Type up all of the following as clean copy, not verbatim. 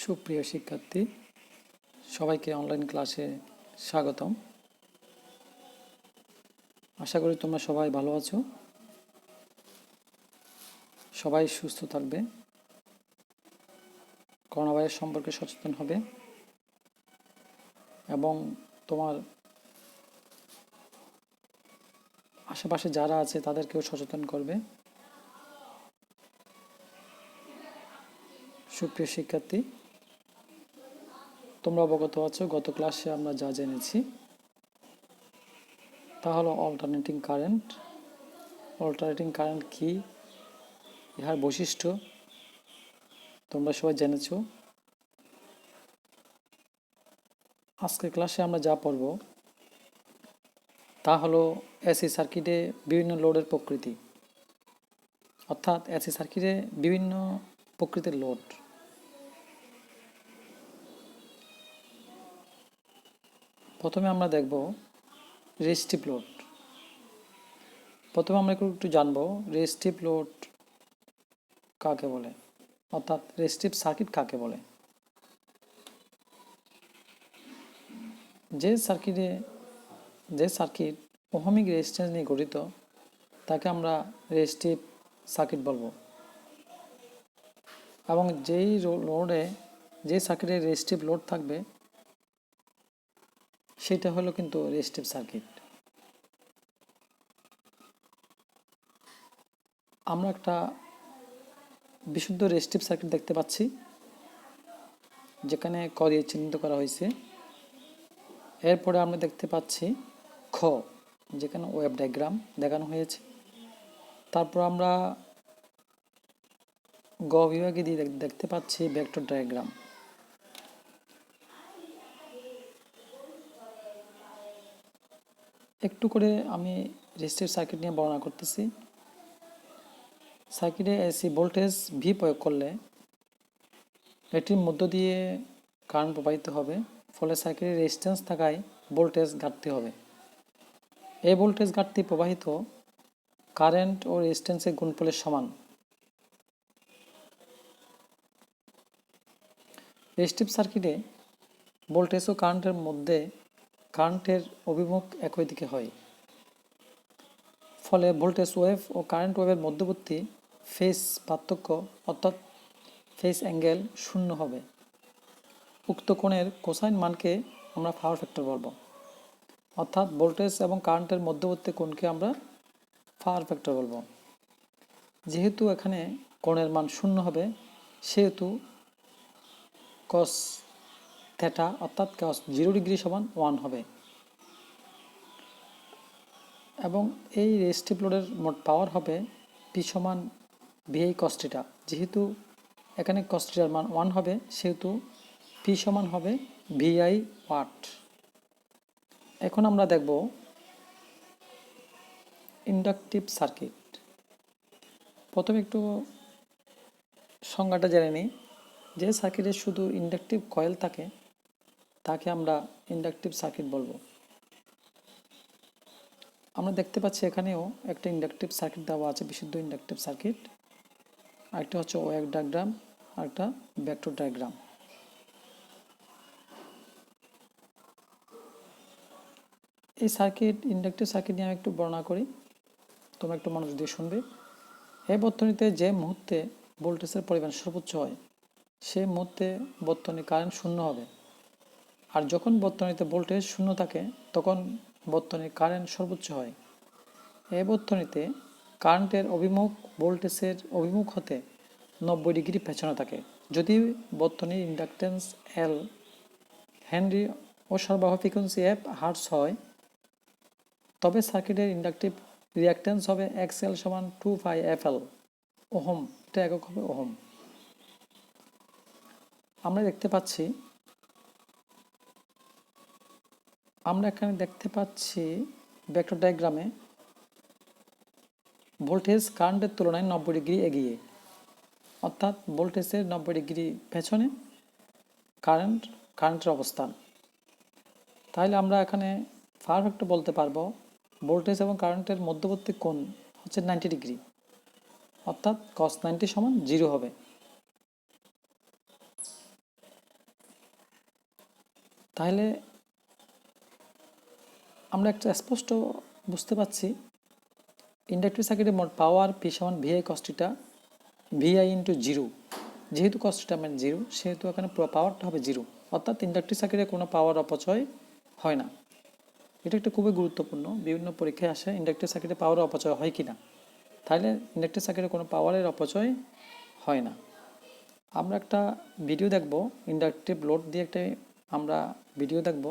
সুপ্রিয় শিক্ষার্থী, সবাইকে অনলাইন ক্লাসে স্বাগতম। আশা করি তোমরা সবাই ভালো আছো, সবাই সুস্থ থাকবে, করোনা ভাইরাস সম্পর্কে সচেতন হবে এবং তোমার আশেপাশে যারা আছে তাদেরকেও সচেতন করবে। সুপ্রিয় শিক্ষার্থী, তোমরা অবগত আছো গত ক্লাসে আমরা যা জেনেছি তা হলো অল্টারনেটিং কারেন্ট। অল্টারনেটিং কারেন্ট কি, ইহার বৈশিষ্ট্য তোমরা সবাই জেনেছ। আজকের ক্লাসে আমরা যা পড়ব তা হলো এসি সার্কিটে বিভিন্ন লোডের প্রকৃতি, অর্থাৎ এসি সার্কিটে বিভিন্ন প্রকৃতির লোড। প্রথমে আমরা দেখব রেজিস্টিভ লোড। প্রথমে আমরা একটু জানবো রেজিস্টিভ লোড কাকে বলে, অর্থাৎ রেজিস্টিভ সার্কিট কাকে বলে। যে সার্কিট ওহমিক রেজিস্ট্যান্স নিয়ে গঠিত তাকে আমরা রেজিস্টিভ সার্কিট বলবো, এবং যেই লোডে যে সার্কিটে রেজিস্টিভ লোড থাকবে সেটা হলো কিন্তু রেজিস্টিভ সার্কিট। আমরা একটা বিশুদ্ধ রেজিস্টিভ সার্কিট দেখতে পাচ্ছি যেখানে ক দিয়ে চিহ্নিত করা হয়েছে। এরপরে আমরা দেখতে পাচ্ছি খ, যেখানে ওয়েভ ডায়াগ্রাম দেখানো হয়েছে। তারপর আমরা গ বিভাগে দিয়ে দেখতে পাচ্ছি ভেক্টর ডায়াগ্রাম। একটু করে আমি রেজিস্টিভ সার্কিট নিয়ে বর্ণনা করতেছি। সার্কিটে এসি ভোল্টেজ ভি প্রয়োগ করলে এটির মধ্য দিয়ে কারেন্ট প্রবাহিত হবে, ফলে সার্কিটের রেজিস্ট্যান্স থাকায় ভোল্টেজ ঘাটতি হবে। এই ভোল্টেজ ঘাটতি প্রবাহিত কারেন্ট ও রেজিস্ট্যান্সের গুণফলের সমান। রেজিস্টিভ সার্কিটে ভোল্টেজ ও কারেন্টের মধ্যে কারেন্টের অভিমুখ একই দিকে হয়, ফলে ভোল্টেজ ওয়েভ ও কারেন্ট ওয়েভের মধ্যবর্তী ফেজ পার্থক্য অর্থাৎ ফেজ অ্যাঙ্গেল শূন্য হবে। উক্ত কোণের কোসাইন মানকে আমরা পাওয়ার ফ্যাক্টর বলবো, অর্থাৎ ভোল্টেজ এবং কারেন্টের মধ্যবর্তী কোণকে আমরা পাওয়ার ফ্যাক্টর বলবো। যেহেতু এখানে কোণের মান শূন্য হবে সেহেতু কস থিটা অর্থাৎ কস 0 ডিগ্রি সমান 1 হবে, এবং এই রেজিস্টিভ লোডের মোট পাওয়ার হবে পি সমান ভিআই কস থিটা। যেহেতু এখানে কস থিটার মান 1 হবে সেহেতু পি সমান হবে ভিআই ওয়াট। এখন আমরা দেখব ইন্ডাকটিভ সার্কিট। প্রথমে একটু সংজ্ঞাটা জেনে নিই। যে সার্কিটে শুধু ইন্ডাকটিভ কয়েল থাকে তাকে আমরা ইন্ডাকটিভ সার্কিট বলবো। আমরা দেখতে পাচ্ছি এখানেও একটা ইন্ডাকটিভ সার্কিট দেওয়া আছে, বিশুদ্ধ ইন্ডাকটিভ সার্কিট। আরেকটা হচ্ছে ওয়েভ ডায়াগ্রাম, আরেকটা ভেক্টর ডায়াগ্রাম। এই সার্কিট ইন্ডাকটিভ সার্কিট নিয়ে আমি একটু বর্ণনা করি, তোমরা একটু মনোযোগ দিয়ে শুনবে। এই বর্তনীতে যে মুহূর্তে ভোল্টেজের পরিমাণ সর্বোচ্চ হয় সেই মুহূর্তে বর্তনী কারেন্ট শূন্য হবে, আর যখন বর্তনীতে ভোল্টেজ শূন্য থাকে তখন বর্তনীর কারেন্ট সর্বোচ্চ হয়। এই বর্তনীতে কারেন্টের অভিমুখ ভোল্টেজের অভিমুখ হতে 90 ডিগ্রি পেছনে থাকে। যদি বর্তনীর ইন্ডাকটেন্স এল হেনরি ও সরবরাহ ফ্রিকোয়েন্সি এফ হার্টজ হয় তবে সার্কিটের ইন্ডাকটিভ রিঅ্যাকট্যান্স হবে এক্সএল সমান 2 পাই এফএল। ওহম, এটা একক হবে ওহম। আমরা এখানে দেখতে পাচ্ছি ভেক্টর ডায়াগ্রামে ভোল্টেজ কারেন্টের তুলনায় 90 ডিগ্রি এগিয়ে, অর্থাৎ ভোল্টেজের 90 ডিগ্রি পেছনে কারেন্টের অবস্থান। তাহলে আমরা এখানে পাওয়ার ফ্যাক্টর বলতে পারবো ভোল্টেজ এবং কারেন্টের মধ্যবর্তী কোণ হচ্ছে 90 ডিগ্রি, অর্থাৎ cos 90 সমান 0 হবে। তাহলে আমরা একটা স্পষ্ট বুঝতে পারছি ইন্ডাকটিভ সার্কিটের মোট পাওয়ার পি সমান VI cos theta VI into zero. যেহেতু কস থিটা মানে জিরো, সেহেতু এখানে পুরো পাওয়ারটা হবে জিরো, অর্থাৎ ইন্ডাকটিভ সার্কিটে কোনো পাওয়ার অপচয় হয় না। এটা একটা খুবই গুরুত্বপূর্ণ, বিভিন্ন পরীক্ষায় আসে ইন্ডাকটিভ সার্কিটে পাওয়ার অপচয় হয় কি না। তাহলে ইন্ডাকটিভ সার্কিটে কোনো পাওয়ারের অপচয় হয় না। আমরা একটা ভিডিও দেখব, ইন্ডাকটিভ লোড দিয়ে একটা আমরা ভিডিও দেখব।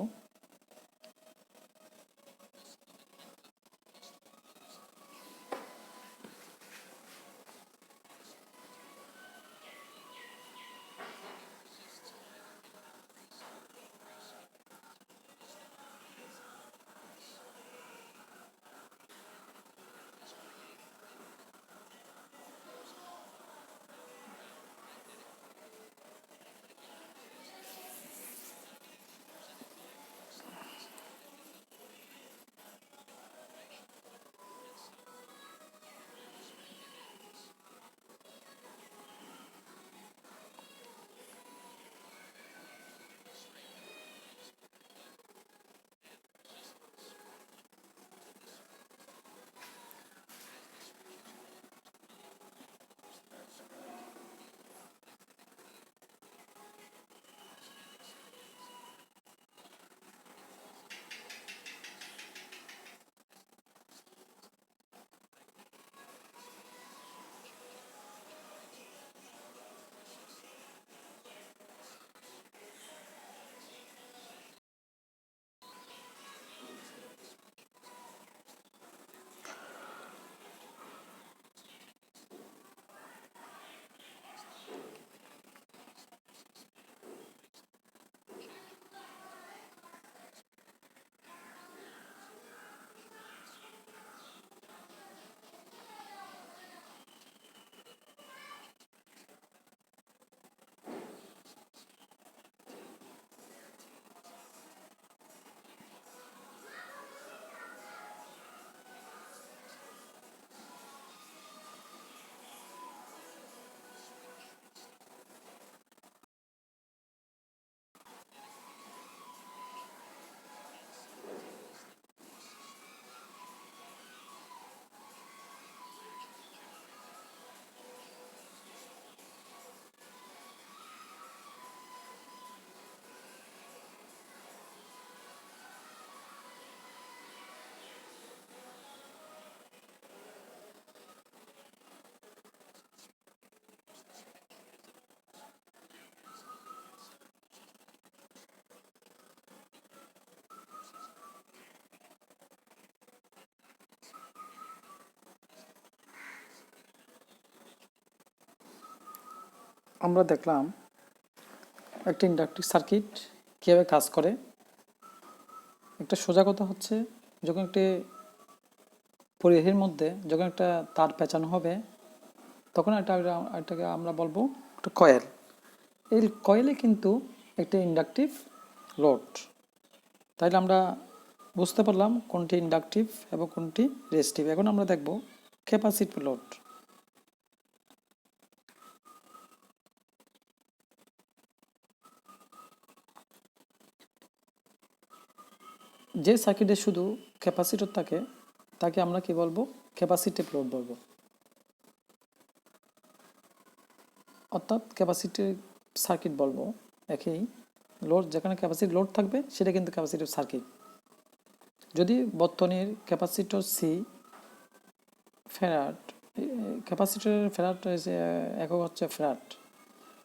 আমরা দেখলাম একটা ইন্ডাকটিভ সার্কিট কীভাবে কাজ করে। একটা সোজা কথা হচ্ছে, যখন একটি পরিবাহীর মধ্যে যখন একটা তার পেঁচানো হবে, তখন এটাকে আমরা বলবো একটা কয়েল। এই কয়েলে কিন্তু একটা ইন্ডাকটিভ লোড। তাইলে আমরা বুঝতে পারলাম কোনটি ইন্ডাকটিভ এবং কোনটি রেজিস্টিভ। এখন আমরা দেখব ক্যাপাসিটিভ লোড। যে সার্কিটে শুধু ক্যাপাসিটর থাকে তাকে আমরা কি বলবো? ক্যাপাসিটিভ লোড বলবো। অর্থাৎ ক্যাপাসিটিভ সার্কিট বলবো। একই লোড, যেখানে ক্যাপাসিটি লোড থাকবে সেটা কিন্তু ক্যাপাসিটিভ সার্কিট। যদি বর্তনীর ক্যাপাসিটর সি ফ্যারাড, ক্যাপাসিটরের ফ্যারাড একক হচ্ছে ফ্যারাড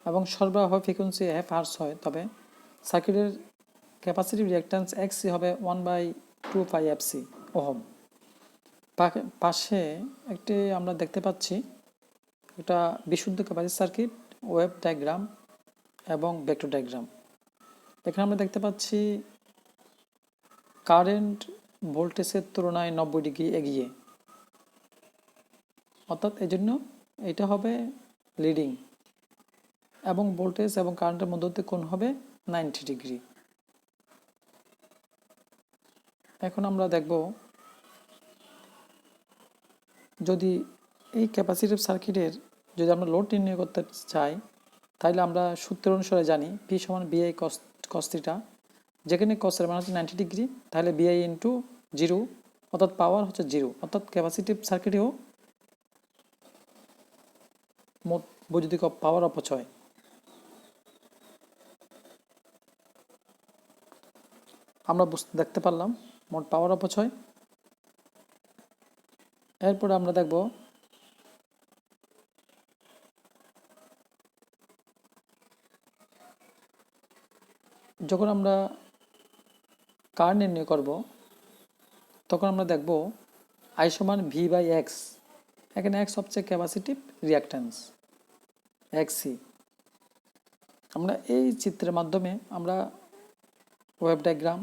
এবং সরবরাহ ফ্রিকোয়েন্সি এফ হার্স হয়, তবে সার্কিটের ক্যাপাসিটিভ রিঅ্যাকট্যান্স এক্সি হবে 1/2 FC ওহম। পাশে একটি আমরা দেখতে পাচ্ছি এটা বিশুদ্ধ ক্যাপাসিটিভ সার্কিট, ওয়েভ ডায়াগ্রাম এবং ভেক্টর ডায়াগ্রাম। এখানে আমরা দেখতে পাচ্ছি কারেন্ট ভোল্টেজের তুলনায় 90 ডিগ্রি এগিয়ে, অর্থাৎ এই জন্য এটা হবে লিডিং, এবং ভোল্টেজ এবং কারেন্টের মধ্যে কোণ হবে 90 ডিগ্রি। এখন আমরা দেখব যদি এই ক্যাপাসিটিভ সার্কিটের যদি আমরা লোড নির্ণয় করতে চাই, তাহলে আমরা সূত্র অনুসারে জানি পি সমান বিআই কস থিটা যেখানে কসের মান হচ্ছে 90 ডিগ্রি, তাহলে বিআই ইন্টু জিরো, অর্থাৎ পাওয়ার হচ্ছে জিরো, অর্থাৎ ক্যাপাসিটিভ সার্কিটেও মোট বৈদ্যুতিক পাওয়ার অপচয়। আমরা দেখতে পারলাম মোট পাওয়ার অপচয়। এরপরে আমরা দেখব যখন আমরা কার নির্ণয় করব তখন আমরা দেখব আই সমান ভি বাই এক্স। এখানে এক্স হচ্ছে ক্যাপাসিটিভ রিঅ্যাকট্যান্স, এক্সি। আমরা এই চিত্রের মাধ্যমে আমরা ওয়েভ ডায়াগ্রাম,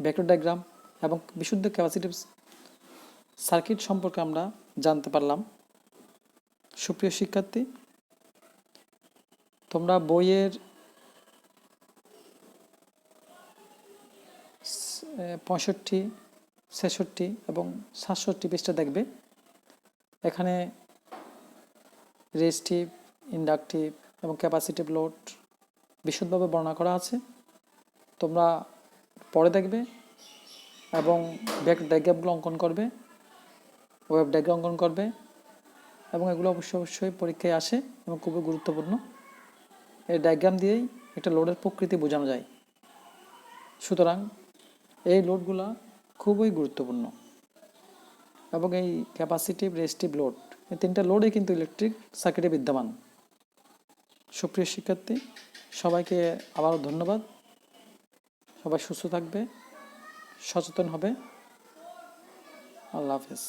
ভেক্টর ডায়াগ্রাম এবং বিশুদ্ধ ক্যাপাসিটিভ সার্কিট সম্পর্কে আমরা জানতে পারলাম। সুপ্রিয় শিক্ষার্থী, তোমরা বইয়ের 65, 66 এবং 67 পৃষ্ঠা দেখবে। এখানে রেজিস্টিভ, ইন্ডাকটিভ এবং ক্যাপাসিটিভ লোড বিশদভাবে বর্ণনা করা আছে। তোমরা পরে দেখবে এবং ভেক্টর ডায়াগ্রামগুলো অঙ্কন করবে, ওয়েভ ডায়াগ্রাম অঙ্কন করবে এবং এগুলো অবশ্যই পরীক্ষায় আসে এবং খুবই গুরুত্বপূর্ণ। এই ডায়াগ্রাম দিয়েই একটা লোডের প্রকৃতি বোঝানো যায়। সুতরাং এই লোডগুলো খুবই গুরুত্বপূর্ণ এবং এই ক্যাপাসিটিভ, রেজিস্টিভ লোড, এই তিনটা লোডই কিন্তু ইলেকট্রিক সার্কিটে বিদ্যমান। সুপ্রিয় শিক্ষার্থী, সবাইকে আবারও ধন্যবাদ। সবাই সুস্থ থাকবে, সচেতন হবে। আল্লাহ হাফেজ।